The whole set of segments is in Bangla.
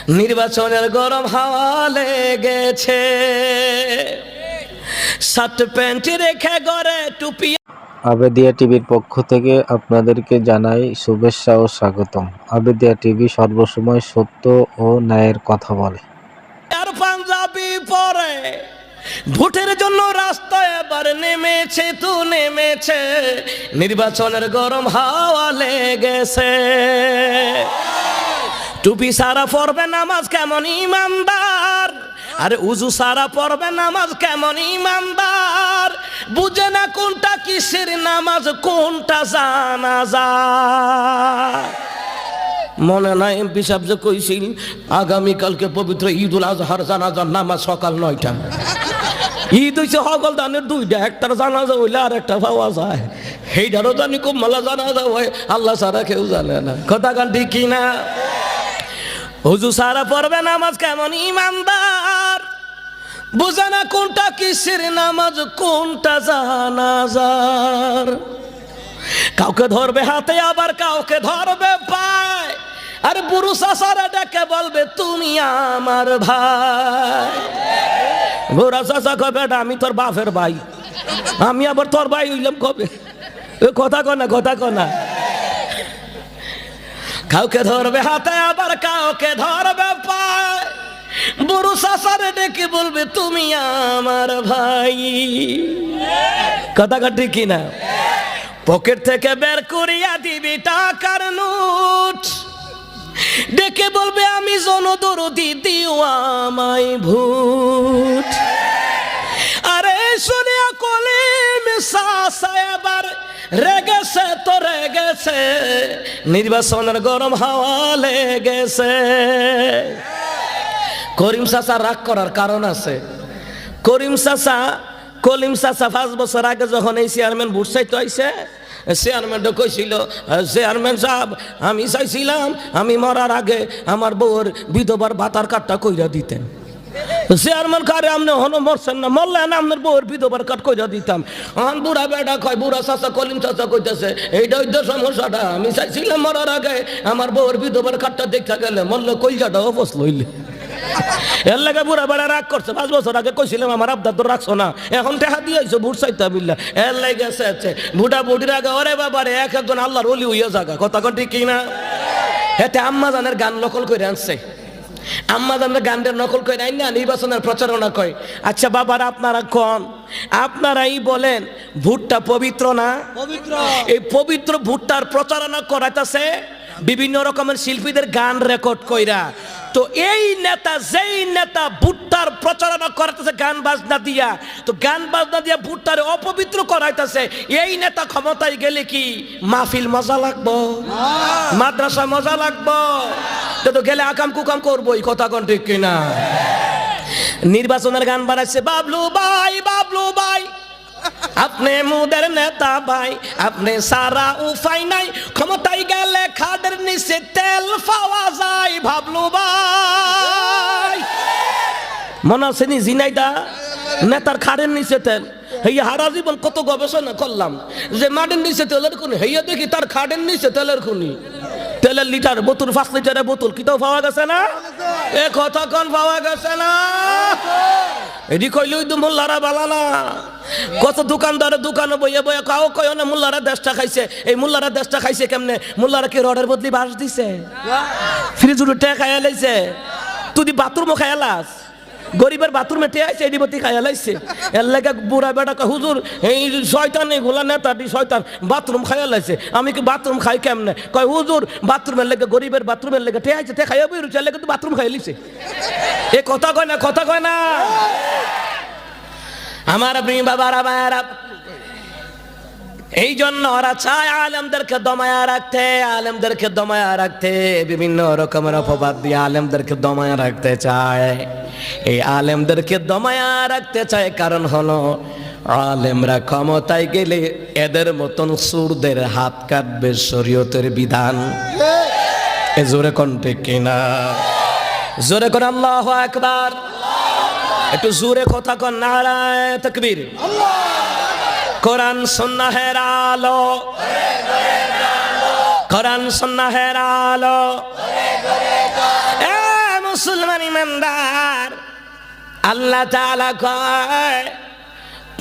নির্বাচনের গরম হাওয়া লেগেছে, শার্ট প্যান্ট রেখে ঘরে টুপি। আবেদিয়া টিভির পক্ষ থেকে আপনাদেরকে জানাই শুভেচ্ছা ও স্বাগতম। আবেদিয়া টিভি সর্বসময় সত্য ও ন্যায়ের কথা বলে। আর পাঞ্জাবি পরে ভোটের জন্য রাস্তায় এবার নেমেছে তো নেমেছে, নির্বাচনের গরম হাওয়া লেগেছে। টুপি সারা পড়বে নামাজ কেমন ইমানদার, আরে উজু সারা পড়বে নামাজ কেমন ইমানদার, বুঝে না কোনটা কিসের নামাজ কোনটা জানাজা। মনে নাই এমপি সাহেব যে কইছিল আগামীকালকে পবিত্র ঈদুল আজহার জানাজার নামাজ সকাল 9টা। ঈদ হইছে হগল দানের 2টা, একটার জানাজা হইলে আর একটা পাওয়া যায়। সেইটারও জানি খুব মালা জানাজা হয়, আল্লাহ ছাড়া কেউ জানে না। কথা গান ঠিক কিনা? হুজু সারা পড়বে নামাজ কেমন ইমানদার, বুঝে না কোনটা কিসের নামাজ কোনটা জানাজার। কাউকে ধরবে হাতে আবার কাউকে ধরবে পায়, আর বুড়ো চাচারা ডেকে বলবে তুমি আমার ভাই। বুড়া চাচা কবে আমি তোর বাপের ভাই, আমি আবার তোর ভাই হইলাম কবে? কথা কনা কথা কনা। কাউকে ধরবে হাতে আবার কাউকে ধরবে পায়, বুড়ো চাচারে ডেকে বলবে তুমি আমার ভাই। কথা ঠিক কিনা? পকেট থেকে বের করিয়া দিবি টাকার নোট, ডেকে বলবে আমি জনদরদি দিও আমায় ভূত। আরে শুনিয়া কলিম চাচা এবার রেগেছে তো রেগেছে, নির্বাচনের গরম হাওয়া লেগেছে। করিম চাচা রাগ করার কারণ আছে। কলিম চাচা 5 বছর আগে যখন এই চেয়ারম্যান ভোট চাইতে আইছে, চেয়ারম্যানটা কইছিল চেয়ারম্যান সাহেব আমি চাইছিলাম আমি মরার আগে আমার বউর বিধবার ভাতার কার্ডটা কইরা দিতেন। চেয়ারম্যান কারে আপনি হনো মরছেন না, মরলেন আপনার বউর বিধবার কার্ড কইরা দিতাম। আমার বুড়া বেটা কয়, বুড়া চাচা কলিম চাচা কইতেছে এইটা হইতো সমস্যাটা, আমি চাইছিলাম মরার আগে আমার বউর বিধবার কার্ডটা দেখা গেলে মরলে কইজাটাও ফসল হইলে। এর লাগে বুড়া বেড়া রাগ করছে। 5 বছর আগে কইছিলাম আমার আবদার তো রাখছো না, এখন টেহা দিয়েছো ভোট চাইতে বিল্লা। এর লাগে বুড়া বুড়ির আগে ওরে বাবারে এক একজন আল্লাহর ওলি হইয়া জায়গা। কথা ঠিক কিনা? এতে আম্মা জানের গান নকল করে আনছে, আম্মা জানের গানের নকল করে আইন না নির্বাচনের প্রচারণা কয়। আচ্ছা বাবারা আপনারা কোন, আপনারাই বলেন ভোটটা পবিত্র না? এই পবিত্র ভোটটার প্রচারণা করাইতেছে বিভিন্ন রকমের শিল্পীদের গান রেকর্ড কইরা। তো এই নেতা যেই নেতা ভুট্টার প্রচারণা করাইতেছে গান বাজনা দিয়া, তো গান বাজনা দিয়া ভুট্টারে অপবিত্র করাইতেছে, এই নেতা ক্ষমতায় গেলে কি মাহফিল মজা লাগবো, মাদ্রাসা মজা লাগবো? তো গেলে আকাম কুকাম করবোই। কথা কোন ঠিক কিনা? নির্বাচনের গান বানাইছে বাবলু ভাই, বাবলু ভাই আপনি মুদের নেতা ভাই, আপনি সারা উপাই নাই, ক্ষমতায় গেলে খাদের নিচে তেল পাওয়া যায়। বাবলু ভাই মনে আছে নি জিনাইদা নেতার খাদের নিচে তেল? হইয়া হারা জীবন কত গবেষণা করলাম যে মাটির নিচে তেলের খুনি, হইয়া দেখি তার খাদের নিচে তেলের খুনি। তেলের লিটার বোতল 5 লিটারের বোতল কিটাও পাওয়া গেছে না? এ কথা কোন পাওয়া গেছে না? এডি কইলে ওই তো মোল্লারা বালা না। কত দোকানদারের দোকানে বইয়ে বইয়ে কাও কয় না মোল্লারা দেশটা খাইছে। এই মোল্লারা দেশটা খাইছে কেমনে? মোল্লারা কি রডের বদলি বাস দিছে? ফ্রিজ উঠে খাইয়া লাইছে? তুই বাথরুমও খাইয়া লাস? গরিবের বাথরুমে টেয়াইছে এডি বতি খাইয়া লাইছে। এর লাগে বুড়া বেটা কয় হুজুর এই শয়তান এগুলা নেতাটি শয়তান বাথরুম খাইয়া লাইছে। আমি কি বাথরুম খাই কেমনে? কয় হুজুর বাথরুমের লেগে গরিবের বাথরুমের লেগে টেয়াইছে, টে খাইয়া বই রুচে লেগে তো বাথরুম খাইয়া লিছে। এ কথা কয় না, কথা কয় না। আমার আপনি বাবারা মায়েরা, এই জন্য ওরা চায় আলেমদেরকে দমায়া রাখতে, আলেমদেরকে দমায়া রাখতে, বিভিন্ন রকমের অপবাদ দিয়ে আলেমদেরকে দমায়া রাখতে চায়। এই আলেমদেরকে দমায়া রাখতে চায় কারণ হলো আলেমরা ক্ষমতায় গেলে এদের মতন সুরদের হাত কাটবে শরীয়তের বিধান। এ জোরে কোন ঠিক কিনা? জোরে কোন আল্লাহু আকবার। একটু জোরে কথা কন, নারায়ে তাকবীর। কোরআন সুন্নাহের আলো, কোরআন সুন্নাহের আলো। মুসলমান ইমানদার, আল্লাহ তাআলা কয়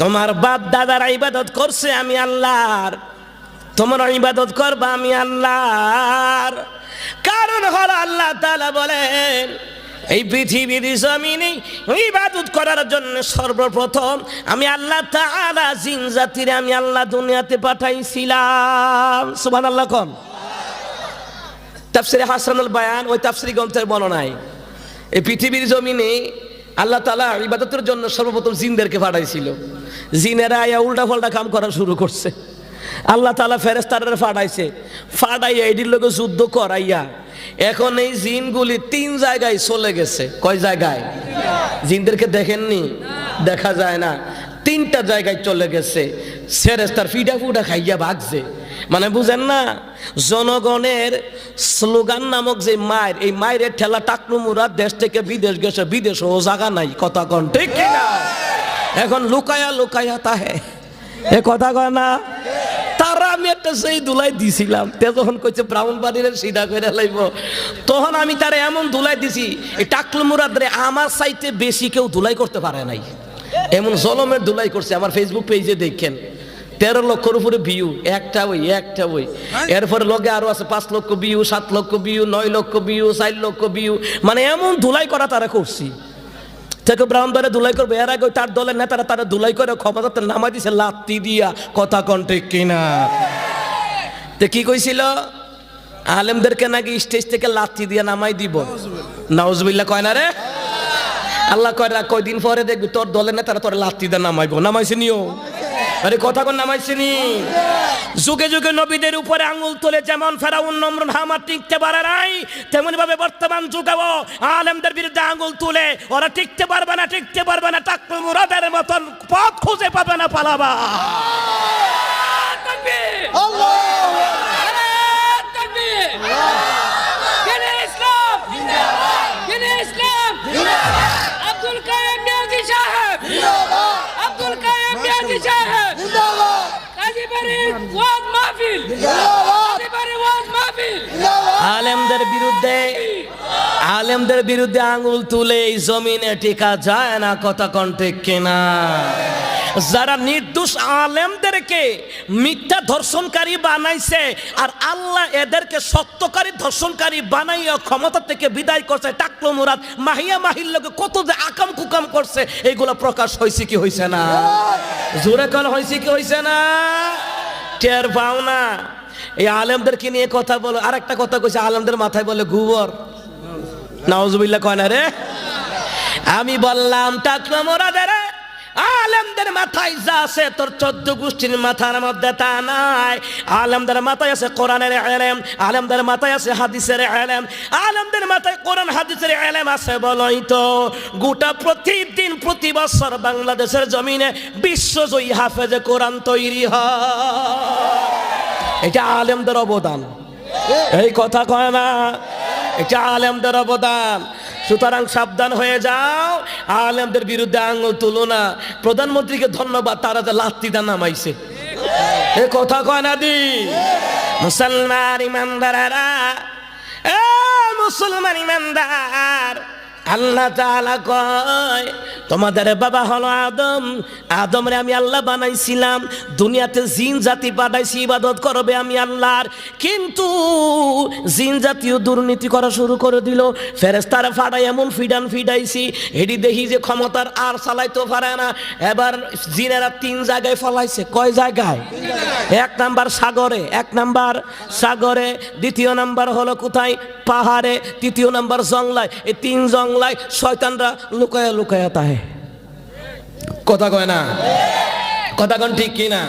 তোমার বাপ দাদারা ইবাদত করছে আমি আল্লাহর, তোমরা ইবাদত করবা আমি আল্লাহর। কারণ হলো আল্লাহ তাআলা বলেন এই পৃথিবীর জমিনে ইবাদত করার জন্য সর্বপ্রথম আমি আল্লাহ তাআলা জিন জাতিরে আমি আল্লাহ দুনিয়াতে পাঠাইছিলাম। সুবহানাল্লাহ কোন। তাফসীরে হাসানুল বায়ান ওই তাফসীরি গ্রন্থের বর্ণনায় এই পৃথিবীর জমিনে আল্লাহ তাআলা ইবাদতের জন্য সর্বপ্রথম জিনদেরকে পাঠাইছিল। জিনেরা আয়া উল্টা পাল্টা কাম করা শুরু করছে। আল্লাহ তাআলা ফেরেশতাদের পাঠাইছে, ফাটাইয়া এটির লোকে যুদ্ধ করাইয়া এখন এই জিনগুলি 3 জায়গায় চলে গেছে। কয় জায়গায়? জিনদেরকে দেখেননি? দেখা যায় না। 3টা জায়গায় চলে গেছে। ফেরেশতার ফিডা ফুডা খাইয়া ভাগছে। মানে বুঝেন না, জনগণের স্লোগান নামক যে মায়ের, এই মায়ের ঠেলা টাকলু মুরাদ দেশ থেকে বিদেশ গেছে, বিদেশে ও জায়গা নাই। কথা কন ঠিক কিনা? এখন লুকায়া লুকায়া তাহে এ কথা কয় না। তারা আমি একটা সেই দুলাই দিছিলাম, তে যখন কইছে ব্রাহ্মণবাড়ির সিধা করে লাইব, তখন আমি তারে এমন দুলাই দিছি এই টাকলু মুরাদ রে আমার চাইতে বেশি কেউ দুলাই করতে পারে নাই। এমন জলমের দুলাই করছে। আমার ফেসবুক পেজে দেখেন 13 লক্ষর উপরে ভিউ, একটা ওই এরপরে লগে আরো আছে 5 লক্ষ ভিউ, 7 লক্ষ ভিউ, 9 লক্ষ ভিউ, 4 লক্ষ ভিউ। মানে এমন ধুলাই করা তারা করছি। থেকে ব্রাহ্মণবাড়ে ধুলাই করবে, এর আগে তার দলের নেতারা তারা ধুলাই করে ক্ষমতাতে নামাই দিছে লাত্তি দিয়া। কথা কন ঠিক কিনা? তে কি কইছিল? আলেমদেরকে নাকি স্টেজ থেকে লাত্তি দিয়া নামাই দিব। নাউজুবিল্লাহ কয় না রে? আল্লাহ কয় কয়দিন পরে দেখবি তোর দলের নেতারা তোর লাত্তি দিয়ে নামাইবো। নামাইছে নিও? আরে কথা কোন নামাইছে নি? যুগে যুগে নবীদের উপরে আঙ্গুল তুলে যেমন ফেরাউন নমরুদ হামান টিকতে পারে নাই, তেমনি ভাবে বর্তমান যুগেও আলেমদের বিরুদ্ধে আঙ্গুল তুলে ওরা টিকতে পারবে না। টাকলু মুরাদের মতন পথ খুঁজে পাবে না, পালাবা। তাকবীর! আল্লাহু আকবার! তাকবীর! দিনে ইসলাম জিন্দাবাদ! দিনে ইসলাম জিন্দাবাদ! আব্দুল কাইয়ুম মিয়াজি সাহেব জিন্দাবাদ! আব্দুল কাইয়ুম মিয়াজি সাহেব জিন্দাবাদ! কাজীবাড়ি ওয়াজ মাহফিল জিন্দাবাদ! কাজীবাড়ি ওয়াজ মাহফিল জিন্দাবাদ! আলেমদের বিরুদ্ধে আঙ্গুল তুলে এই জমিনে টিকা যায় না। কথা কোন ঠিক কিনা? যারা নির্দোষ আলেমদেরকে মিথ্যা ধর্ষণকারী বানাইছে আর আল্লাহ এদেরকে সত্যকারী ধর্ষণকারী বানাইয়া ক্ষমতা থেকে বিদায় করছে। টাকলু মুরাদ মাহিয়া মাহির লোকে কত যে আকাম কুকাম করছে, এইগুলো প্রকাশ হয়েছে কি হয়েছে না? জোরে কোন হয়েছে কি হয়েছে না? টের পাও না? এই আলেমদেরকে নিয়ে কথা বলো। আর একটা কথা কইছে, আলেমদের মাথায় বলে গোবর। নাউজুবিল্লাহ কয় না রে? আমি বললাম টাকলু মুরাদের আলেমদের মাথায় যা আছে তোর 14 গোষ্ঠীর মাথার মধ্যে তা নাই। আলেমদের মাথায় আছে কোরআনের ইলম, আলেমদের মাথায় আছে হাদিসের ইলম, আলেমদের মাথায় কোরআন হাদিসের ইলম আছে বলই তো গোটা প্রতিদিন প্রতি বছর বাংলাদেশের জমিনে বিশ্বজয়ী হাফেজে কোরআন তৈরি হয়। এটা আলেমদের অবদান। এই কথা কয় না? এটা আলেমদের অবদান। সুতরাং সাবধান হয়ে যাও, আলেমদের বিরুদ্ধে আঙ্গুল তুলো না। প্রধানমন্ত্রীকে ধন্যবাদ, তারা যে লাত্তি দা নামাইছে। এ কথা কয় না দি? মুসলমান ইমানদারেরা, মুসলমান ইমানদার, আল্লাহ তাআলা কয় তোমাদের বাবা হলো আদম, আদমরে আমি আল্লাহ বানাইছিলাম, দুনিয়াতে জিন জাতি পাঠাইছি ইবাদত করবে আমি আল্লাহর। কিন্তু জিন জাতীয় দুর্নীতি করা শুরু করে দিল। ফেরেশতারা ফাটাই এমন ফিডাইছি, এটি দেখি যে ক্ষমতার আর চালাইতে পারে না। এবার জিনেরা 3 জায়গায় ফলাইছে। কয় জায়গায়? 1 নাম্বার সাগরে, দ্বিতীয় নাম্বার হলো কোথায়? পাহাড়ে, তৃতীয় নাম্বার জংলায়। এই 3 জংলায় শয়তানরা লুকায়া তাহে। কথা কয় না? কথা কোন ঠিক কি না?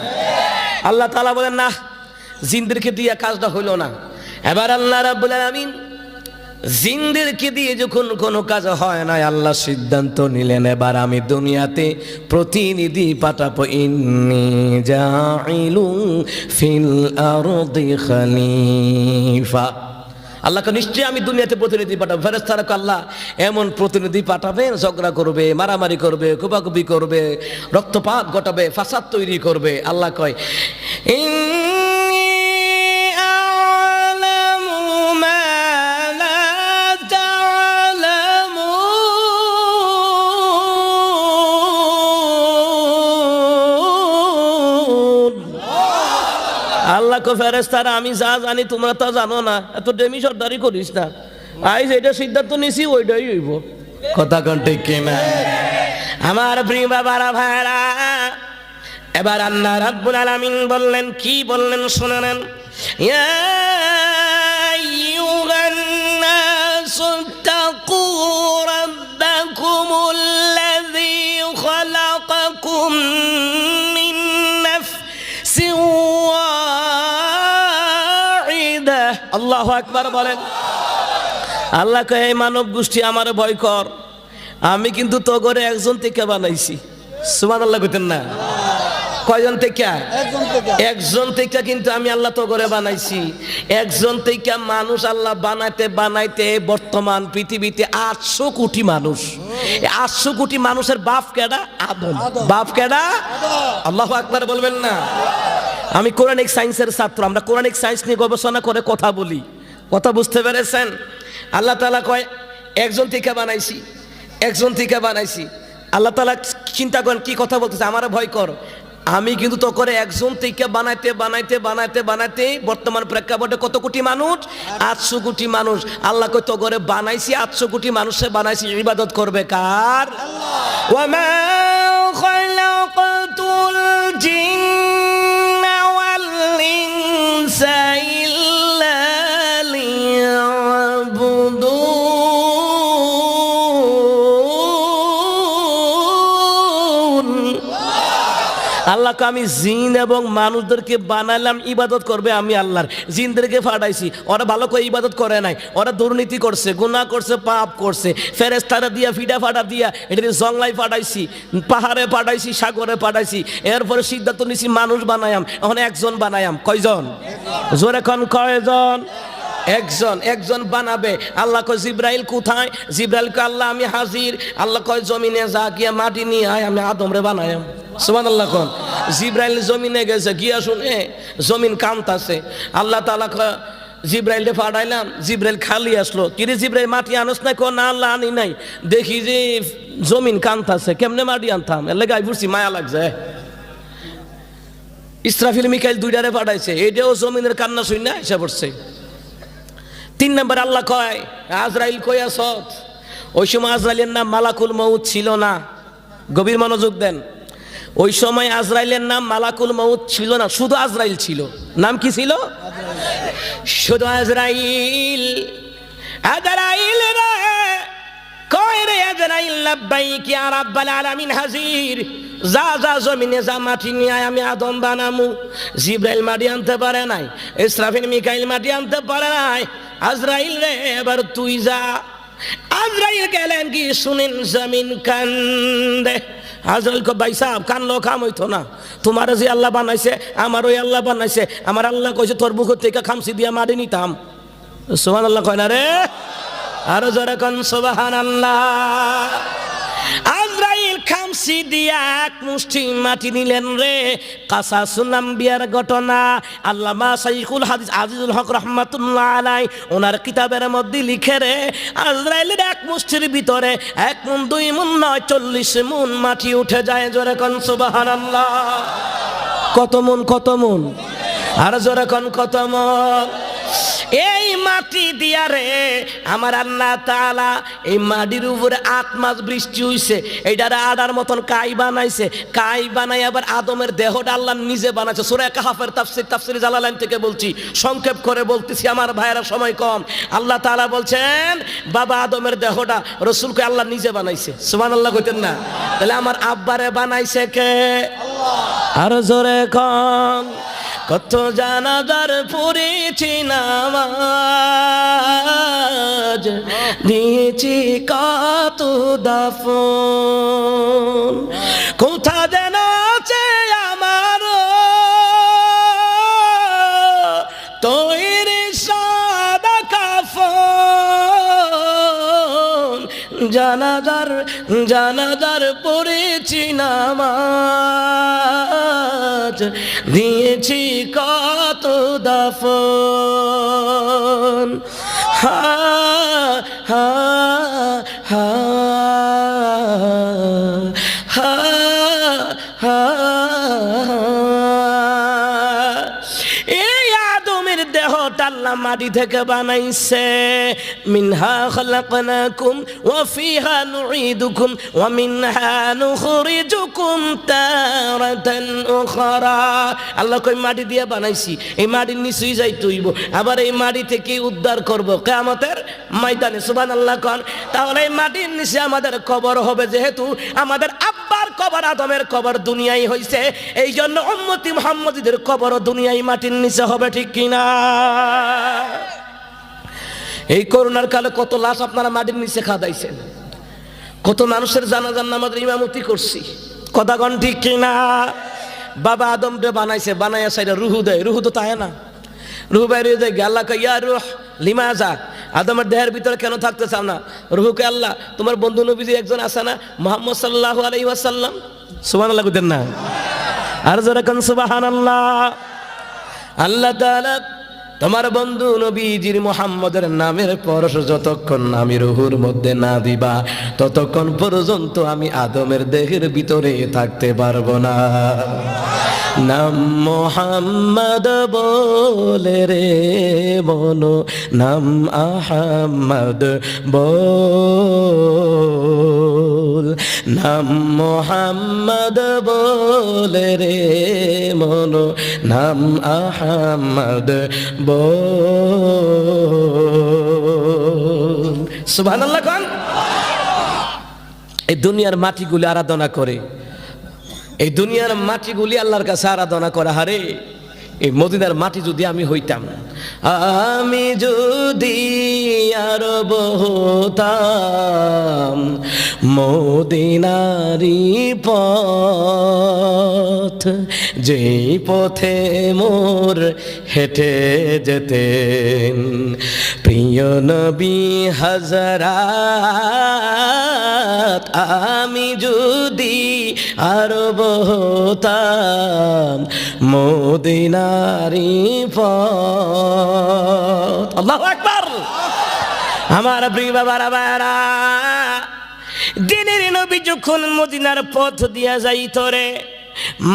আল্লাহ তাআলা বলেন না, জিনদেরকে দিয়ে কাজটা হইল না। এবার আল্লাহ রাব্বুল আলামিন জিনদেরকে দিয়ে যখন কোনো কাজ হয় না, আল্লাহ সিদ্ধান্ত নিলেন এবার আমি দুনিয়াতে প্রতিনিধি পাঠাবো। ইন্নী জাইলুন ফিল আরদি খলিফা। আল্লাহকে নিশ্চয়ই আমি দুনিয়াতে প্রতিনিধি পাঠাবো। ফেরেশতারা আল্লাহ এমন প্রতিনিধি পাঠাবেন ঝগড়া করবে, মারামারি করবে, কুপাকুপি করবে, রক্তপাত ঘটাবে, ফাসাদ তৈরি করবে। আল্লাহ কয় ইন্নী আ'লামু মা লা তা'লামুন। আল্লাহ কো ফেরেশতারা আমি যা জানি তোমরা তা জানো না, এত ডেমি সর্দারি করিস না, আইজ এটা সিদ্ধান্ত নিছি ওইটাই হইব। কথা কোন ঠিক কিনা? আমার প্রিয় বাবারা ভাইরা, এবার আল্লাহ রাব্বুল আলামিন বললেন, কি বললেন শুনেন, ইয়া আইয়ুহান নাসু তাকু রাব্বাকুমুল্লাযী খালাকাকুম মিন নাফসিন ওয়াহিদা। আল্লাহু আকবার বলেন। আল্লাহ কয়, এই মানব গোষ্ঠী আমার ভয় কর, আমি কিন্তু তো করে একজন থেকে বানাইছি। সুবহানাল্লাহ কইতেন না? কয়জন থেকে? একজন থেকে কিন্তু আমি আল্লাহ তো করে বানাইছি। একজন থেকে মানুষ আল্লাহ বানাইতে বানাইতে বর্তমান পৃথিবীতে 800 কোটি মানুষ। 800 কোটি মানুষের বাপ কেডা? আদম। বাপ কেডা? আল্লাহু আকবার বলবেন না? আমি কোরআনিক সায়েন্সের ছাত্র, আমরা কোরআনিক সায়েন্স নিয়ে গবেষণা করে কথা বলি। কথা বুঝতে পেরেছেন? আল্লাহ তাআলা কয় একজন থেকে বানাইছি, একজন থেকে বানাইছি। আল্লাহ তাআলা চিন্তা করেন কি কথা বলতেছে, আমার ভয় কর, আমি কিন্তু তো করে একজন থেকে বানাইতে বানাইতে বানাইতে বানাইতে বর্তমান প্রেক্ষাপটে কত কোটি মানুষ? 800 কোটি মানুষ। আল্লাহ কয় তো করে বানাইছি 800 কোটি মানুষে বানাইছি, ইবাদত করবে কার? ওয়া মা খালাকাতুল জিন্না ওয়াল ইনসা ইল্লা লিয়াবুদুন। আল্লাহকে আমি জিন এবং মানুষদেরকে বানালাম ইবাদত করবে আমি আল্লাহর। জিনদেরকে ফাটাইছি, ওরা ভালো করে ইবাদত করে নাই, ওরা দুর্নীতি করছে, গুনাহ করছে, পাপ করছে। ফেরেশতারা দিয়া ফিডা ফাটা দিয়া এটা জংলায় ফাটাইছি, পাহাড়ে পাঠাইছি, সাগরে পাঠাইছি। এরপরে সিদ্ধান্ত নিছি মানুষ বানায়াম, এখন একজন বানায়াম। কয়জন? জোরে কোন কয়জন? একজন। একজন বানাবে। আল্লাহ কয় জিব্রাইল কোথায়? জিব্রাইলকে আল্লাহ আমি হাজির। আল্লাহ কয় জমিনে যা গিয়া মাটি নিয়ে আয়, আমি আদমরে বানায়াম। সুবহানাল্লাহ কোন। জিব্রাইল জমিনে গেছে, গিয়া শুনে জমিন কাঁপতাছে। আল্লাহ তাআলা কয় জিব্রাইলকে পাঠাইলাম, জিব্রাইল খালি আসলো। কিরে জিব্রাইল মাটি আনস না? কো না আল্লাহ আনি নাই, দেখি যে জমিন কাঁপতাছে, কেমনে মাটি আনতাম, এর লেগে বুঝছি মায়া লাগছে। ইসরাফিল মিকাইল দুইটারে পাঠাইছে, এটাও জমিনের কান্না শুনে এসে পড়ছে। 3 নম্বর আল্লাহ কয় আজরাইল কই আসত? ওই সময় আজরাইলের নাম মালাকুল মউত ছিল না। গভীর মনোযোগ দেন। ওই সময় আজরাইলের নাম মালাকুল মউত ছিল না, শুধু আজরাইল ছিল। নাম কি ছিল? শুধু আজরাইল। আজরাইল রে কয় রে আজরাইল, লাব্বাইক ইয়া রাব্বাল আলামিন হাজির। যা যা জমিনে যা মাটি নিয়ে আয়, আমি আদম বানামু। জিব্রাইল মাটি আনতে পারে নাই, ইসরাফিল মিকাইল মাটি আনতে পারে নাই। আজরাইল রে এবার তুই যা। আজরাইল গেলেন কি শুনেন জমিন কান্দে। আজরাইল কো ভাই সাহেব কানলো কাম হইতো না, তোমার যে আল্লাহ বানাইছে আমার ওই আল্লাহ বানাইছে। আমার আল্লাহ কইছে তোর বুক থেকে খামসি দিয়া মাটি নিতাম। সুবহানাল্লাহ কয় না রে? আর যারা কোন সুবহানাল্লাহ। আজরাইল খামসি দিয়া এক মুষ্টি মাটি নিলেন রে। কাসাসুল আম্বিয়ার ঘটনা আল্লামা শাইখুল হাদিস আজিজুল হক রাহমাতুল্লাহ আলাইহি ওনার কিতাবের মধ্যে লিখে রে, আজরাইলের এক মুষ্টির ভিতরে 1 মুন 2 মুন নয় 40 মুন মাটি উঠে যায়। জোরে কোন সুবহানাল্লাহ। কত মুন? কত মুন? আর জোরে কোন কত মুন? এই মাটি দিয়া রে আমার আল্লাহ তাআলা এই মাটির উপরে 8 মাস বৃষ্টি হইছে, এইটারে আডার মতন কাই বানাইছে। কাই বানাই আবার আদমের দেহটা আল্লাহ নিজে বানাইছে। সূরা কাহফের তাফসীর জালালাইন থেকে বলছি, সংক্ষেপ করে বলতেছি আমার ভাইয়েরা, সময় কম। আল্লাহ তাআলা বলছেন বাবা আদমের দেহটা রাসূলকে আল্লাহ নিজে বানাইছে। সুবহানাল্লাহ কইতেন না? তাহলে আমার আব্বারে বানাইছে কে? আল্লাহ। আর জোরে কোন। কত জানাজার পড়েছি নামাজ, দিয়েছি কত দাফন, কোথা যেন আছে আমার তৈরি সাদা কাফন। জানাজার পড়েছি নামাজ, দিয়েছি কত দাফন। হা হা হা হা হা। এই মাটি থেকে বানাইছে মিনহা খালাকনাকুম ওয়া ফিহা নুঈদুকুম ওয়া মিনহা নুখরিজুকুম তারাতান উখরা আল্লাহ কই মাটি দিয়ে বানাইছি এই মাটির নিচেই যাইতে হইব আবার এই মাটি থেকে উদ্ধার করব কিয়ামতের ময়দানে সুবহানাল্লাহ কোন তাহলে এই মাটির নিচে আমাদের কবর হবে যেহেতু আমাদের আব্বার কবর আদমের কবর দুনিয়ায় হইছে এই জন্য উম্মতি মুহাম্মদীদের কবর দুনিয়ায় মাটির নিচে হবে ঠিক কিনা এই করোনার কালে কত লাশ আপনারা মাটির নিচে খাদাইছেন কত মানুষের জানাজার নামাজের ইমামতি করছি কথা কোন ঠিক কিনা বাবা আদম রে বানাইছে বানাইয়া সাইরা রুহু দেয় রুহু তো তাই না রুহু বাইরে যায় আল্লাহ কয় ইয়া রূহ লিমাজা আদমের দেহের ভিতরে কেন থাকতে চাও না রুহুকে আল্লাহ তোমার বন্ধু নবীজি একজন আছে না মুহাম্মদ সাল্লাল্লাহু আলাইহি ওয়াসাল্লাম সুবহানাল্লাহ কইতেন না আর যারা কোন সুবহানাল্লাহ আল্লাহ তাআলা তোমার বন্ধু নবীজির মুহাম্মদের নামের পরশ যতক্ষণ আমি রুহুর মধ্যে না দিবা ততক্ষণ পর্যন্ত আমি আদমের দেহের ভিতরে থাকতে পারবো না নাম মোহাম্মদ বলে রে মনো নাম আহাম্মদ বল নাম মোহাম্মদ বলে রে মনো নাম আহাম্মদ বল সুবহানাল্লাহ কোন এই দুনিয়ার মাটিগুলি আরাধনা করে এই দুনিয়ার মাটিগুলি আল্লাহর কাছে আরাধনা করা হারে এই মদিনার মাটি যদি আমি হইতাম আমি যদি আরব হতাম মদিনারি পথ যেই পথে মোর হেঁটে যেতেন প্রিয় নবী হযরত আমি যদি আরব হতাম মদিনারি পথ আল্লাহু আকবার আমার প্রিয় বাবারা বাবারা দিনের নবী যখন মদিনার পথ দিয়া যাইত রে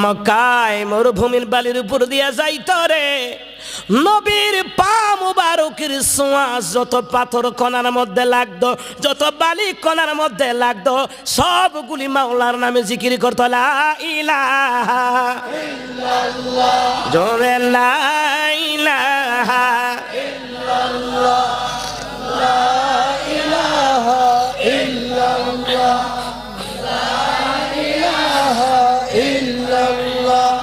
মক্কায় মরুভূমির বালির উপর দিয়া যাইত রে নবীর পা মুবারকের ছোঁয়া যত পাথর কণার মধ্যে লাগতো যত বালি কণার মধ্যে লাগতো সবগুলি মাওলার নামে জিকির করতো লা ইলাহা ইল্লাল্লাহ জোরে লা ইলাহা ইল্লাল্লাহ লা ইলাহা ইল্লাল্লাহ লা ইলাহা ইল্লাল্লাহ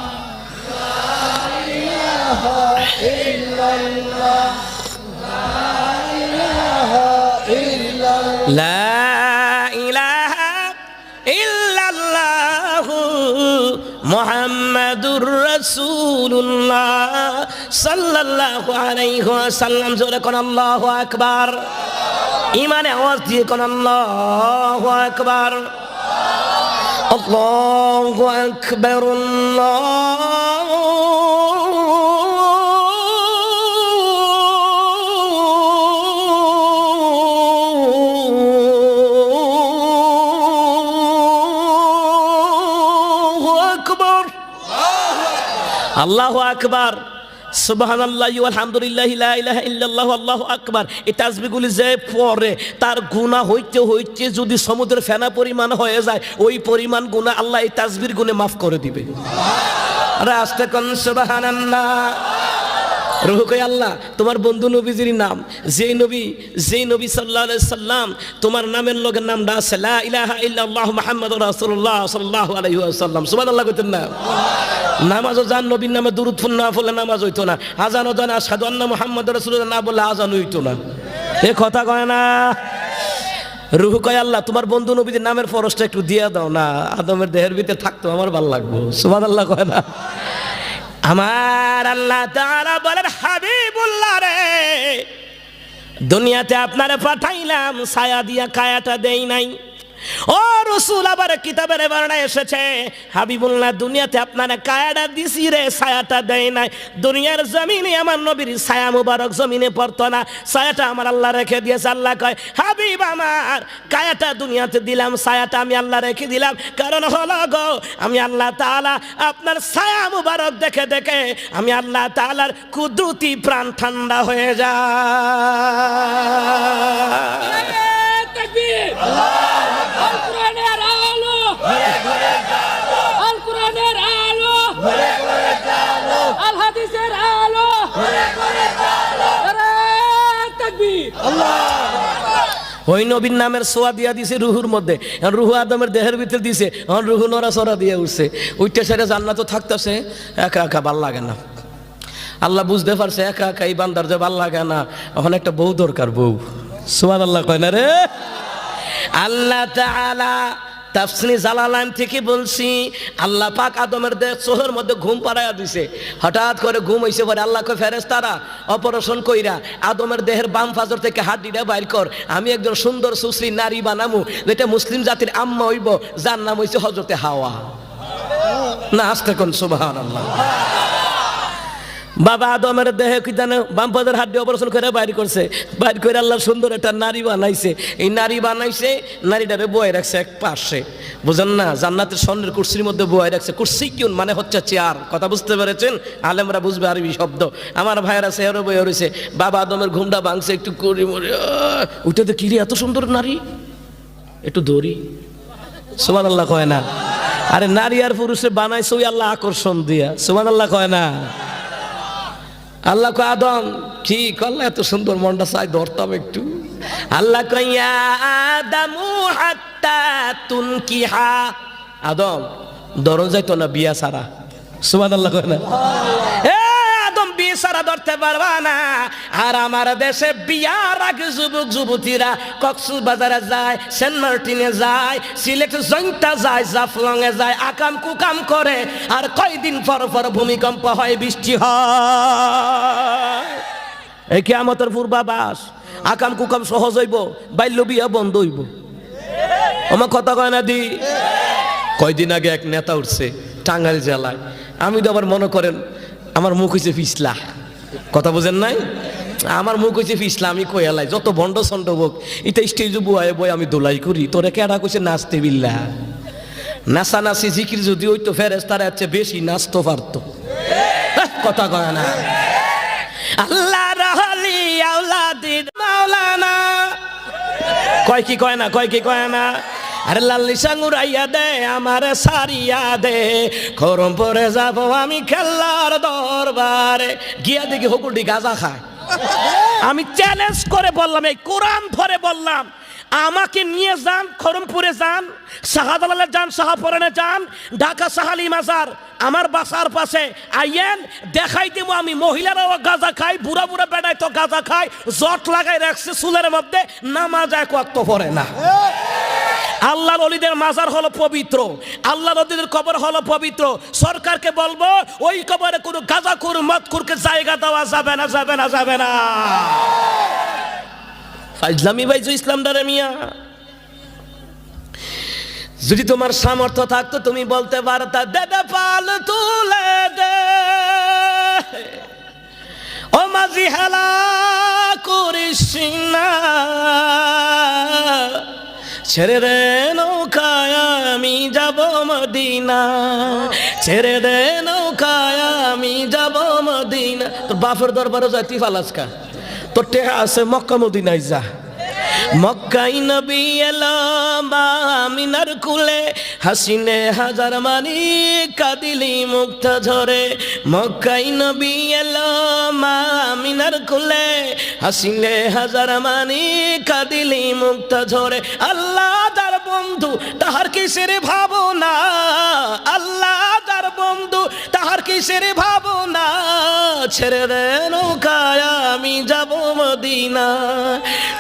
লা ইলাহা ইল্লাল্লাহ মুহাম্মাদুর রাসূলুল্লাহ সাল্লাল্লাহু আলাইহি ওয়াসাল্লাম জোরে কোন আল্লাহু আকবার ঈমানে আওয়াজ দিয়ে কোন আল্লাহু আকবার আল্লাহু আকবার আল্লাহু আল্লাহু আকবার সুবহানাল্লাহ আলহামদুলিল্লাহ লা ইলাহা ইল্লাল্লাহু আল্লাহু আকবার এই তাসবিহগুলি যে পড়ে তার গুনাহ হইতে হইতে যদি সমুদ্রের ফেনা পরিমাণ হয়ে যায় ওই পরিমাণ গুনাহ আল্লাহ এই তাসবির গুণে মাফ করে দিবে আরে আস্তে কোন সুবহানাল্লাহ রুহু কই আল্লাহ তোমার বন্ধু নবীজির নাম যেই নবী সাল্লাল্লাহু আলাইহি সাল্লাম তোমার নামের লগে নামটা আছে লা ইলাহা ইল্লাল্লাহু মুহাম্মাদুর রাসূলুল্লাহ সাল্লাল্লাহু আলাইহি ওয়াসাল্লাম সুবহানাল্লাহ কইতেন না নামাজও জান নবীর নামে দুরূদ না পড়লে নামাজ হইতো না আজানও জান আশহাদু আন্না মুহাম্মাদুর রাসূলুল্লাহ না বললে আজান হইতো না এ কথা কয় না রুহু কয় আল্লাহ তোমার বন্ধু নবীর নামের ফরজটা একটু দিয়া দাও না আদমের দেহের ভিতরে থাকতো আমার ভালো লাগবে সুবহানাল্লাহ কয় না আমার আল্লাহ তাআলা বলেন হাবিবুল্লাহ রে দুনিয়াতে আপনারে পাঠাইলাম ছায়া দিয়া কায়াটা দেই নাই ও রাসূল আবার কিতাবের বর্ণনা এসেছে হাবিবুল্লাহ দুনিয়াতে আপনারা কায়াটা দিছি রে ছায়াটা দেয় নাই দুনিয়ার জমিনে আমার নবীর ছায়া মুবারক জমিনে পড়তো না ছায়াটা আমার আল্লাহ রেখে দিয়েছে আল্লাহ কয় হাবিব আমার কায়াটা দুনিয়াতে দিলাম ছায়াটা আমি আল্লাহ রেখে দিলাম কারণ হলো গো আমি আল্লাহ তাআলা আপনার ছায়া মুবারক দেখে দেখে আমি আল্লাহ তাআলার কুদরতি প্রাণ ঠান্ডা হয়ে যায় তাকবীর আল কোরআনের আলো আল কোরআনের আলো আল হাদিসের আলো তাকবীর ওই নবীর নামের সোয়া দিয়া দিছে রুহুর মধ্যে রুহু আদমের দেহের ভিতরে দিছে রুহু নড়াচড়া দিয়ে উঠছে উঠতে সেটা জান্নাত থাকতেছে একা একা ভাল লাগে না আল্লাহ বুঝতে পারছে একা একা এই বান্দার যে ভাল লাগে না এখন একটা বউ দরকার বউ সুবহানাল্লাহ কয় না রে আল্লাহ তাআলা তাফসীরে জালালাইন থেকে বলছি আল্লাহ পাক আদমের দেহ চোখের মধ্যে ঘুম পাড়াইয়া দিছে হঠাৎ করে ঘুম হইছে পরে আল্লাহ কয় ফেরেশতারা অপারেশন কইরা আদমের দেহের বাম ফাজর থেকে হাড্ডিটা বাইর কর আমি একজন সুন্দর সুশ্রী নারী বানামু যেটা মুসলিম জাতির আম্মা হইব যার নাম হইছে হযরতে হাওয়া না আস্তে কোন সুবহানাল্লাহ বাবা আদমের দেহে কি জানো বাম পাদের হাড্ডি অপারেশন করে বাইর করছে বাইর করে আল্লাহ সুন্দর একটা নারী বানাইছে এই নারী বানাইছে নারীটারে বয়ে রাখছে এক পাশে বুঝেন না জান্নাতের স্বর্ণের কুরসির মধ্যে বয়ে রাখছে কুরসি কিউন মানে হচ্ছে চেয়ার কথা বুঝতে পেরেছেন আলেমরা বুঝবে আরবি শব্দ আমার ভাইয়েরা চেয়ারও বয়ে রয়েছে বাবা আদমের ঘুমটা ভাঙছে একটু করি মরে ওইটাতে কি রে এত সুন্দর নারী একটু দড়ি সুবহানাল্লাহ কয় না আরে নারী আর পুরুষে বানাইছে ওই আল্লাহ আকর্ষণ দিয়া সুবহানাল্লাহ কয় না আল্লাহ কয় আদম কি করলে এত সুন্দর মনটা চাই ধরতাম একটু আল্লাহ কইয়া আদামু হাত্তা তুনকিহা আদম ধরন যাইতো না বিয়া সারা সুবহানাল্লাহ কয় না এ আদম বিয়ে সারা ধরতে পারবা না আর আমার দেশে বিয়ার আগে যুবক যুবতীরা কক্সবাজারে যায় সেন্ট মার্টিনে যায় সিলেট জয়ন্তা যায় জাফলংয়ে যায় আকাম কুকাম করে আর কয়দিন পর পর ভূমিকম্প হয় বৃষ্টি হয় এই কিয়ামতের পূর্বাভাস আকাম কুকাম সহজ হইব বাল্য বিয়া বন্ধ হইব আমার কথা কয় না দি কয়দিন আগে এক নেতা উঠছে টাঙ্গাইল জেলায় আমি তো আবার মনে করেন আমার মুখ হয়েছে ফিসলা কথা বোঝেন নাই আমার মুখ হয়েছে ফিসলা আমি কয়ালাই যত ভণ্ড ছন্ড হোক এটা স্টেজে বুয়ায় বই আমি দোলাই করি তোরা কেডা কইছে নাচতে বিল্লা নাচা নাচি জিকির যদি হইতো ফেরেশতারা হচ্ছে বেশি নাচতে পারতো কথা কয় না আল্লাহ রাহলি আওলাদির মাওলানা কয় কি কয় না কয় কি কয় না আরে লাল্লি সাঙ্গুরাইয়া দে আমারে সারিয়া দে খরম পরে যাব আমি খেলার দরবারে গিয়া দেখি হকুলটি গাঁজা খায় আমি চ্যালেঞ্জ করে বললাম এই কোরআন ধরে বললাম আমাকে নিয়ে যান খরমপুরে যান শাহজালালে যান শাহপুরানে যান ঢাকা শাহালি মাজার আমার বাসার পাশে আইয়েন দেখাই দেবো আমি মহিলারাও গাঁজা খাই বুড়া বুড়া বেড়াই তো গাঁজা খাই জট লাগাই রাখছে চুলের মধ্যে নামাজ এক ওয়াক্ত পড়ে না আল্লাহর ওলিদের মাজার হলো পবিত্র আল্লাহর ওলিদের কবর হলো পবিত্র সরকারকে বলবো ওই কবরে কোনো গাঁজাখোর মদখোরকে জায়গা দেওয়া যাবে না যাবে না যাবে না ফাইজলামি ভাইজু ইসলাম দারে মিয়া যদি তোমার সামর্থ্য থাকতো তুমি বলতে পারতা দে পাল তুলে দে ও মাঝি হেলা করিস না ছেড়ে দে নৌকায় আমি যাব মদিনা ছেড়ে দে নৌকায় আমি যাব মদিনা তোর বাপের দরবারে যাইতি ফালাসকা তোর টেহা আছে মক্কা মদিনায় যা মক্কাই নবী এলো মা আমিনার কুলে হাসিনে হাজার মানি কাদিলি মুক্তা ঝরে মক্কাই নবী এলো মা আমিনার কুলে হাসিনে হাজার মানি কাদিলি মুক্তা ঝরে আল্লাহ তার বন্ধু তাহার কিসের ভাবনা আল্লাহ তার বন্ধু তাহার কিসের ভাবনা ছেড়ে দে নৌকায় আমি যাব মদিনা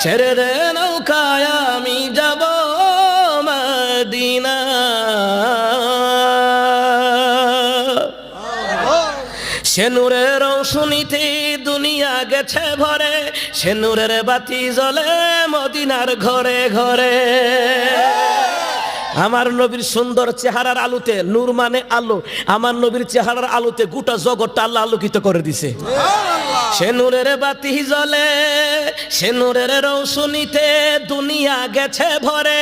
ছেড়ে দে নৌকায় আমি যাব মদিনা সে নূরের রৌশনীতে দুনিয়া গেছে ভরে সে নূরের বাতি জ্বলে মদিনার ঘরে ঘরে আমার নবীর সুন্দর চেহারার আলোতে, নূর মানে আলো, আমার নবীর চেহারার আলোতে গোটা জগৎটা আল্লাহ আলোকিত করে দিছে। সে নূরের বাতি জ্বলে, সে নূরের রৌশনীতে দুনিয়া গেছে ভরে,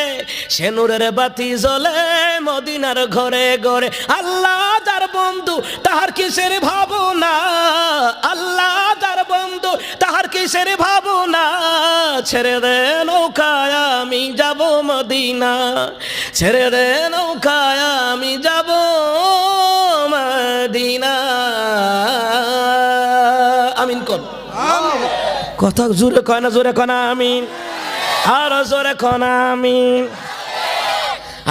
সে নূরের বাতি জ্বলে মদিনার ঘরে ঘরে। আল্লাহ যার বন্ধু তাহার কিসের ভাবনা, আল্লাহ যার বন্ধু তাহার কিসের ভাবনা। ছেড়ে দে নৌকায় আমি যাব মদিনা, ছেড়ে দে নৌকায় আমি যাব মদিনা। আমিন কর। কথা জোরে কয় না, জোরে কয় না আমিন, আর জোরে কয় না আমিন।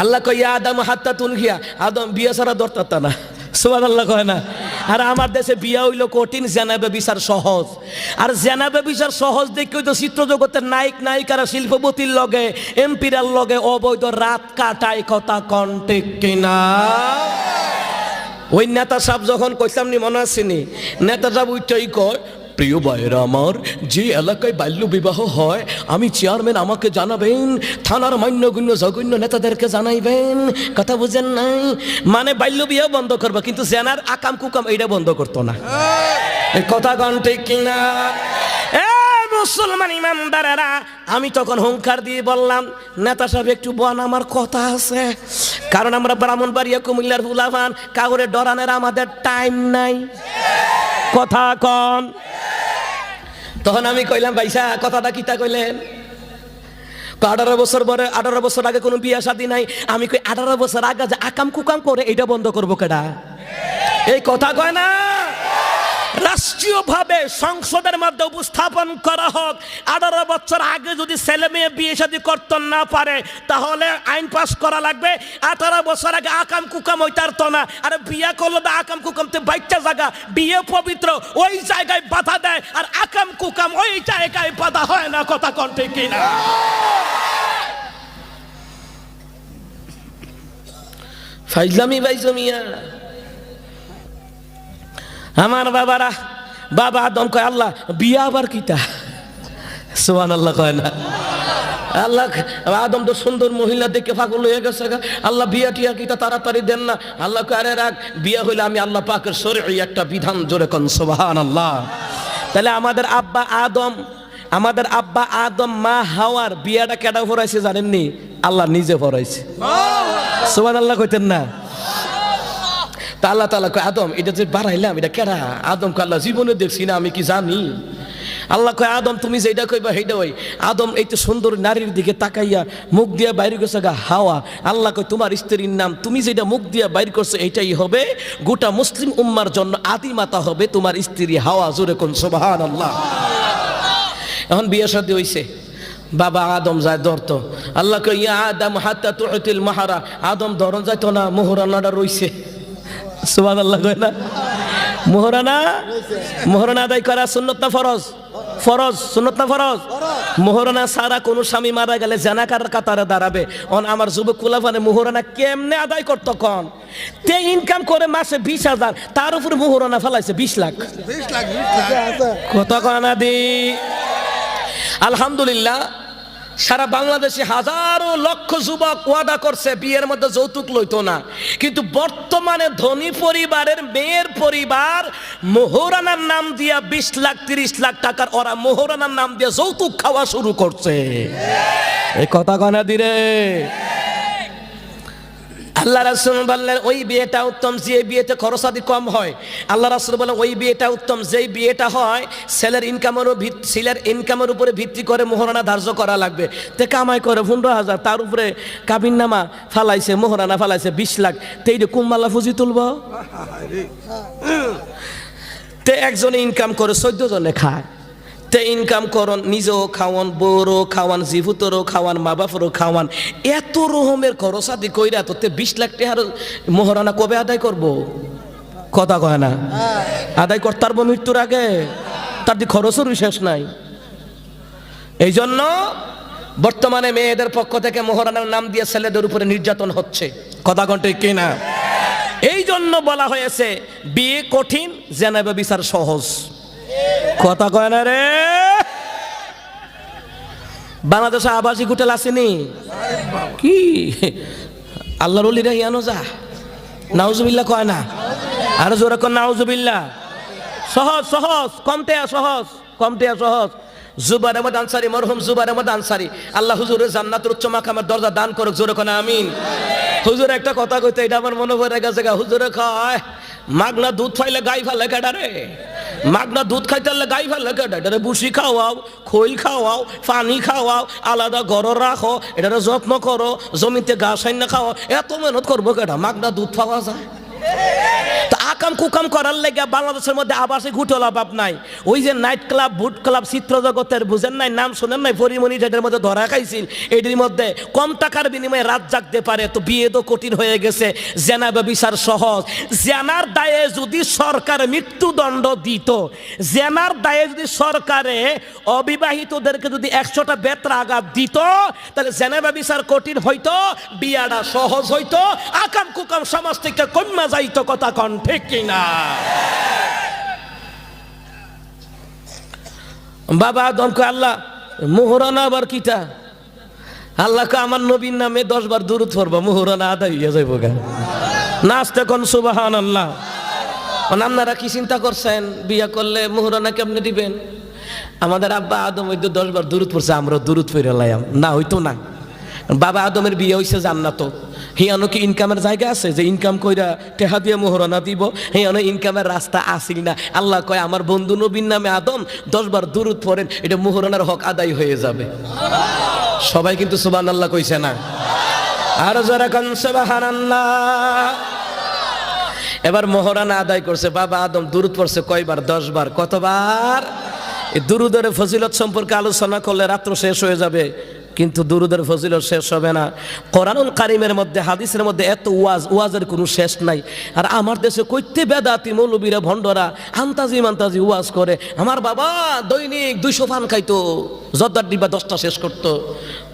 আল্লাহ কই ইয়া আদম হাত্তা তুনহিয়া, আদম বিয়া ছাড়া দরতা না, সুবহানাল্লাহ কয় না। আর আমার দেশে বিয়া হইলো কঠিন, জেনাবে বিচার সহজ। আর জেনাবে বিচার সহজ দেখে তো চিত্র জগতের নায়ক নায়িকারা শিল্পপতির লগে এমপিরার লগে অবৈধ রাত কাটায়। কথা কন ঠিক কিনা? ওই নেতা সাহেব যখন কইতাম নি মনে আসেনি, নেতা সাহেব ওইটাই কয়, প্রিয় ভাইয়েরা আমার, যে এলাকায় বাল্য বিবাহ হয় আমি চেয়ারম্যান, আমাকে জানাবেন, থানার মান্যগণ্য জঘন্য নেতাদেরকে জানাইবেন। কথা বুঝেন নাই? মানে বাল্য বিবাহ বন্ধ করবো, কিন্তু জেনার আকাম কুকাম এইটা বন্ধ করতো না। কথা কন ঠিক কিনা? মুসলমান ইমানদারেরা, আমি তখন হুঙ্কার দিয়ে বললাম, নেতা সাহেব একটু বন, আমার কথা আছে। কারণ আমরা ব্রাহ্মণবাড়িয়া কুমিল্লার ফুলাফান, কাগরে ডরানের আমাদের টাইম নাই। কথা কন। তখন আমি কইলাম, ভাইসা কথাটা কিতা কইলেন? 18 বছর পরে, 18 বছর আগে কোনো বিয়া শাদী নাই। আমি কই 18 বছর আগে যে আকাম কুকাম করে এটা বন্ধ করবো কেডা? এই কথা কয় না। রাষ্ট্রীয়ভাবে সংসদের মধ্যে উপস্থাপন করা হোক, 18 বছর আগে যদি ছেলে মেয়ে বিয়ে শাদী করতে না পারে তাহলে আইন পাস করা লাগবে। 18 বছর আগে আকাম কুকাম হইতার তো না। আর বিয়া করলে বা আকাম কুকামতে বাইচ্চা জায়গা, বিয়ে পবিত্র, ওই জায়গায় বাধা দেয়, আর আকাম কুকাম ওই জায়গায় বাধা হয় না। কথা কোন ঠিক কিনা? ফাইজলামি বাইজমিয়া। আমার বাবারা, বাবা আদম কয় আল্লাহ বিয়া আবার কিতা? সুবহানাল্লাহ কয় না। আল্লাহ আদম তো সুন্দর মহিলা দেখে পাগল হয়ে গেছে, আল্লাহ বিয়া টিয়া কিতা তাড়াতাড়ি দেন না। আল্লাহ কয় আরে রাখ, বিয়া হইলে আমি আল্লাহ পাকের শরীয়ী একটা বিধান, জোরে কোন সুবহানাল্লাহ। তাহলে আমাদের আব্বা আদম মা হাওয়ার বিয়াটা কেডা পড়াইছে জানেননি? আল্লাহ নিজে পড়াইছে। সুবহানাল্লাহ কইতেন না? তা আল্লাহ তাআলা কয় আদম এটা যে বাড়াইলাম এটা কেডা? আদম কয় আল্লাহ জীবনে দেখছি না, আমি কি জানি? আল্লাহ কয় আদম তুমি যেটা কইবা সেইটা ওই। আদম এই তো সুন্দর নারীর দিকে তাকাইয়া মুখ দিয়া বাইরে গেছে গা হাওয়া। আল্লাহ কয় তোমার স্ত্রীর নাম তুমি যেটা মুখ দিয়া বাইর করছো এটাই হবে গোটা মুসলিম উম্মার জন্য আদি মাতা হবে তোমার স্ত্রী হাওয়া। জোরে কোন সুবহানাল্লাহ। এখন বিয়ে শাদী হইছে, বাবা আদম যায় ধরত। আল্লাহ কয় ইয়া আদম হাত্তা তুতিল মাহারা, আদম ধরন যাইতো না, মোহরানাটা রইছে। সুবহানাল্লাহ কয় না? মোহরানা আদায় করা সুন্নত না ফরজ? ফরজ। সুন্নত না ফরজ? মোহরানা সারা কোন স্বামী মারা গেলে জানাকার কাতারে দাঁড়াবে। আমার যুবক কুলাফানে মোহরানা কেমনে আদায় করত কোন? তে ইনকাম করে মাসে 20,000, তার উপরে মোহরানা ফেলাইছে 20 লাখ। কত কানা দি? আলহামদুলিল্লাহ সারা বাংলাদেশে হাজারো লক্ষ যুবক ওয়াদা করছে বিয়ের মধ্যে যৌতুক লইতো না, কিন্তু বর্তমানে ধনী পরিবারের মেয়ের পরিবার মোহরানার নাম দিয়া 20 লাখ 30 লাখ টাকার ওরা মোহরানার নাম দিয়া যৌতুক খাওয়া শুরু করছে। এই কথা কনা দিরে আল্লাহ রাসূল বললেন ওই বিয়েটা উত্তম যে বিয়েতে খরচাদি কম হয়। আল্লাহ রাসূল বলেন ওই বিয়েটা উত্তম যেই বিয়েটা হয় ছেলের ইনকামের উপরে ভিত্তি করে মোহরানা ধার্য করা লাগবে। তে কামাই করে 15,000, তার উপরে কাবিননামা ফালাইছে, মোহরানা ফালাইছে 20 লাখ, তে এই কুম্মাল্লা ফুজি তুলব? তে একজনে ইনকাম করে 14 জনে খায়। তে ইনকাম করন, নিজেও খাওয়ান, বউরও খাওয়ান, জিভুতরও খাওয়ান, মা বাপরও খাওয়ান, এত রকমের খরচাদি কইরা তো 20 লাখ টাকার মোহরানা কবে আদায় করব? কথা কয় না? আদায় করতে পারবো মৃত্যুর আগে? তার দি খরচেরও শেষ নাই। এই জন্য বর্তমানে মেয়েদের পক্ষ থেকে মোহরানার নাম দিয়ে ছেলেদের উপরে নির্যাতন হচ্ছে। কথা কন ঠিক কিনা? এই জন্য বলা হয়েছে বিয়ে কঠিন, জেনাবে বিচার সহজ। কথা কয় না রে? বাংলাদেশে আবাসিক হোটেল আসেনি কি? আল্লাহর ওলিরা ইয়ানো যা নাউজুবিল্লাহ কয় না, আর জোরে কোন নাউজুবিল্লাহ। সহজ সহজ, কমতে সহজ। জুবাইর আহমদ আনসারী, মরহুম জুবাইর আহমদ আনসারী, আল্লাহ হুজুরের জান্নাতের উচ্চ মাকামের দরজা দান করুক, জোরে কোন আমিন। হুজুর একটা কথা কইতে, এটা আমার মনে পড়ে গেছে। হুজুরে কয় মাগনা দুধ খাইলে গাই ফেলে কেডা রে, মাগনা দুধ খাইতে হলে গাই ফেলে কেডা, এটারে বুসি খাওয়াও, খৈল খাওয়াও, পানি খাওয়াও, আলাদা ঘর রাখো, এটারে যত্ন করো, জমিতে ঘাস আইনা খাওয়াও, এত মেহনত করবো কেডা, মাগনা দুধ পাওয়া যায়। তো আকাম কুকাম করার লেগে বাংলাদেশের মধ্যে আবাসিক হোটেল অভাব নাই। ওই যে নাইট ক্লাব, বুট ক্লাব, চিত্র জগতের বুঝেন নাই, নাম শোনেন নাই, পরিমণি যেটার মধ্যে ধরা খাইছিল, এটির মধ্যে কম টাকার বিনিময়ে রাত জাগতে পারে। তো বিয়ে তো কঠিন হয়ে গেছে, জেনা ব্যভিচার সহজ। জেনার দায়ে যদি সরকার মৃত্যুদণ্ড দিত, জেনার দায়ে যদি সরকারে অবিবাহিতদেরকে যদি 100টা বেত্রাঘাত দিত, তাহলে জেনা ব্যভিচার কঠিন হইতো, বিয়াটা সহজ হইতো, আকাম কুকাম সমাজ থেকে কমা যাইতো। কথা কন ঠিক কিনা? বাবা আদম কয় আল্লাহ মোহরানা আবার কিটা, আল্লাহকে আমার নবীর নামে 10 বার দুরূদ পড়বা, মোহরানা আদায় হইয়া যাইব গা। নাচতে কোন সুবহানাল্লাহ। আপনারা কি চিন্তা করছেন বিয়া করলে মোহরানা কেমনে দিবেন? আমাদের আব্বা আদম হইতো 10 বার দুরূদ পড়ছে, আমরা দুরূদ পড়ে লাইম না, হইতো না। বাবা আদমের বিয়ে হইছে জান্নাত। হিয়ানো কি ইনকামের জায়গা আছে যে ইনকাম কইরা টেহা দিয়ে মোহরানা দিব? হিয়ানো ইনকামের রাস্তা আসিল না। আল্লাহ কয় আমার বন্ধু নবীর নামে আদম 10 বার দুরূদ পড়েন, এটা মোহরানার হক আদায় হয়ে যাবে। সবাই কিন্তু সুবহানাল্লাহ কইছে না? আর যারা কোন সুবহানাল্লাহ। এবার মোহরানা আদায় করছে, বাবা আদম দুরূদ পড়ছে কয়বার? 10 বার। কতবার? এই দুরূদের ফজিলত সম্পর্কে আলোচনা করলে রাত্র শেষ হয়ে যাবে, কিন্তু দুরূদের ফজিলত শেষ হবে না। কোরআনুল কারীমের মধ্যে, হাদিসের মধ্যে এত ওয়াজের কোনো শেষ নাই। আর আমার দেশে কইতে বেদাতি মৌলবীরা ভণ্ডরা আন্তাজি মান্তাজি ওয়াজ করে। আমার বাবা দৈনিক 200 পান খাইতো, জর্দার ডিব্বা 10টা শেষ করতো।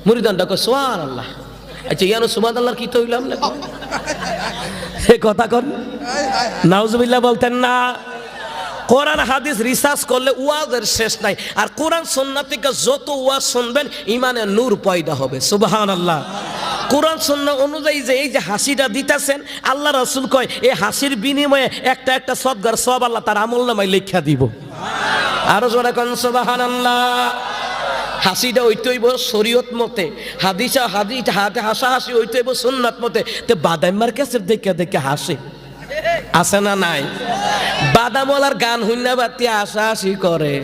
মুরিদানটা কয় সুবহানাল্লাহ। আচ্ছা ইয়ানো সুবহানাল্লাহর কি তো হইলাম না, এই কথা কন নাউজুবিল্লাহ বলতেন না? কোরআন হাদিস রিসার্চ করলে ওয়াজের শেষ নাই। আর কোরআন সুন্নাহ থেকে যত ওয়াজ শুনবেন ইমানে নূর পয়দা হবে। সুবহানাল্লাহ। কোরআন সুন্নাহ অনুযায়ী যে এই যে হাসিটা দিতেছেন, আল্লাহ রাসূল কয় এই হাসির বিনিময়ে একটা একটা সদগার সব আল্লাহ তার আমলনামায় লেখা দিব। আরো জোরে কোন সুবহানাল্লাহ। হাসিটা হইতে হইব শরীয়ত মতে, হাতে হাসাহাসি হইতে হইব সুন্নাত মতে। তে বাদাইমার কাছে দেখে দেখে হাসে, আছে না নাই? বাদামওয়ালার গান হুন্না বাতি হাসাহাসি করে।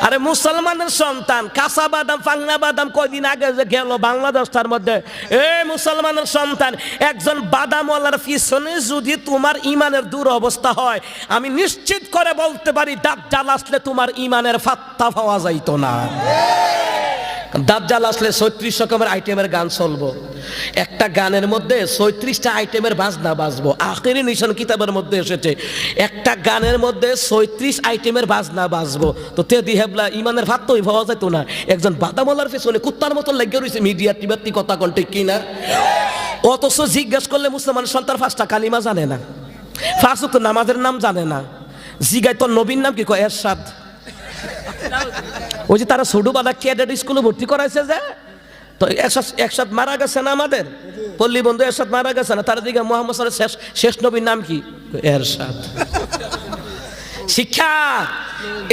আরে মুসলমানের সন্তান কাঁচা বাদাম, পাংনা বাদাম কয়দিন আগে যে গেল বাংলাদেশটার মধ্যে, মুসলমানের সন্তান একজন বাদামওয়ালার পিছনে যদি তোমার ইমানের দুরবস্থা হয়, আমি নিশ্চিত করে বলতে পারি দাজ্জাল আসলে তোমার ইমানের ফাত্তা পাওয়া যাইতো না। দাজ্জাল আসলে 36 রকমের আইটেমের গান চলবো। একটা গানের মধ্যে 36টা আইটেমের বাজনা বাজবো। আখিরি নিশান কিতাবের মধ্যে এসেছে একটা গানের মধ্যে 36 আইটেমের বাজনা বাজবো। তো তে দিহেবলা ইমানের ভাত তো পাওয়া যেত না। একজন বাদামওয়ালার পেছনে কুত্তার মতন লেগে রয়েছে মিডিয়া টিবাত্তি কথা কন্টে কিনা। অথচ জিজ্ঞেস করলে মুসলমান সন্তান 5টা কালিমা জানে না, 5 ওয়াক্ত নামাজের নাম জানে না। জিগায় তোর নবীর নাম কি? কয় এরশাদ। ওই যে তারা ছোটবেলা ক্যাডেট স্কুলে ভর্তি করাইছে যে, তো একসাথ মারা গেছে না আমাদের পল্লী বন্ধু, একসাথ মারা গেছে না? তার দিকে মোহাম্মদ সাল্লাল্লাহু আলাইহি শেষ নবীর নাম কি? এরশাদ। শিক্ষা।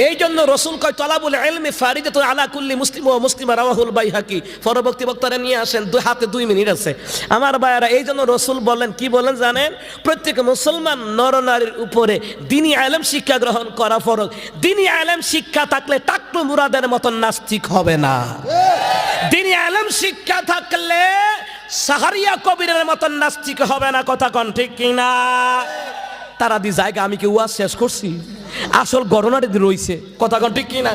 এই জন্য রসুল কয় তলাবুল ইলমি ফারিদাতুন আলা কুল্লি মুসলিম ওয়া মুসলিমা রাওয়াহুল বাইহাকি। পরবর্তী বক্তারা নিয়ে আসেন, হাতে 2 মিনিট আছে আমার ভাইয়েরা। এই জন্য রসুল বলেন, কি বলেন জানেন? প্রত্যেক মুসলমান নরনারীর উপরে দ্বীনি ইলম শিক্ষা গ্রহণ করা ফরজ। দ্বীনি ইলম শিক্ষা থাকলে টাকলু মুরাদের মতন নাস্তিক হবে না। দ্বীনি ইলম শিক্ষা থাকলে সাহারিয়া কবিরের মতন নাস্তিক হবে না। কথা কন ঠিক কিনা? তারা দি জায়গা আমি কি ওয়াজ শেষ করছি? আসল ঘটনাটি রইছে। কথা কন ঠিক কিনা?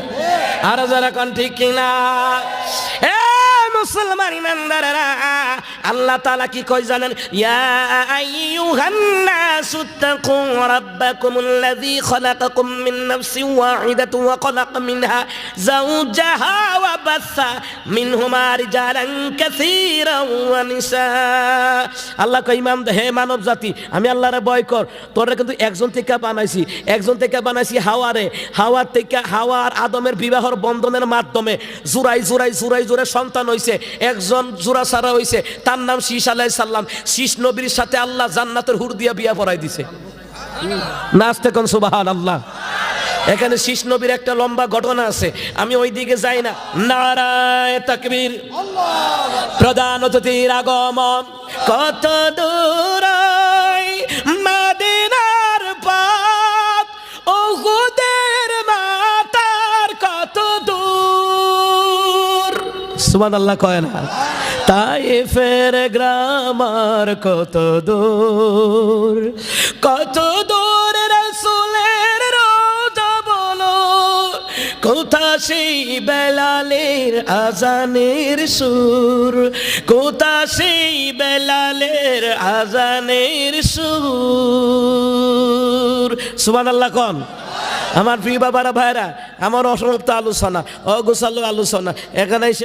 আর যারা কন ঠিক কিনা? মুসলমান ইমানদাররা, আল্লাহ তাআলা কি কয় জানেন? ইয়া আইয়ুহান নাসু তাকু রাব্বাকুমুল্লাযী খালাকাকুম মিন নাফসিন ওয়াহিদাতিন ওয়া খালাকা মিনহা যাওজাহা ওয়া বাসসা মিনহুমা রিজালান কাসীরান ওয়া নিসা। আল্লাহ কয় ইমাম হে মানব জাতি, আমি আল্লাহরে ভয় কর। তোরে কিন্তু একজন থেকে বানাইছি হাওয়ারে। হাওয়ার থেকে হাওয়ার আদমের বিবাহর বন্ধনের মাধ্যমে জোড়াই জোড়াই সন্তান হইছে। একজন জোড়া ছাড়া হইছে, তার চার নাম শীষ আলাইহিস সালাম, শীষ নবীর সাথে আল্লাহ জান্নাতের হুর দিয়া বিয়া পড়াই দিছে। নাচতে কোন সুবহানাল্লাহ। এখানে শীষ নবীর একটা লম্বা ঘটনা আছে, আমি ওই দিকে যাই না। নারায়ে তাকবীর, প্রধান অতিথির আগমন, কত দূর মদিনার পথ, উহুদের মাতার কত দূর, সুবহানাল্লাহ কয় না? তায়েফের গ্রামার কত দূর, কত দূর রাসূলের রওজা বলো, কোথা সেই বেলালের আজানের সুর, কোথা সেই বেলালের আজানের সুর, সুবহানাল্লাহ কোন? আমার প্রিয় বাবারা ভাইরা, আমার অসমাপ্ত আলোচনা, অগোছালো আলোচনা এখানে এসে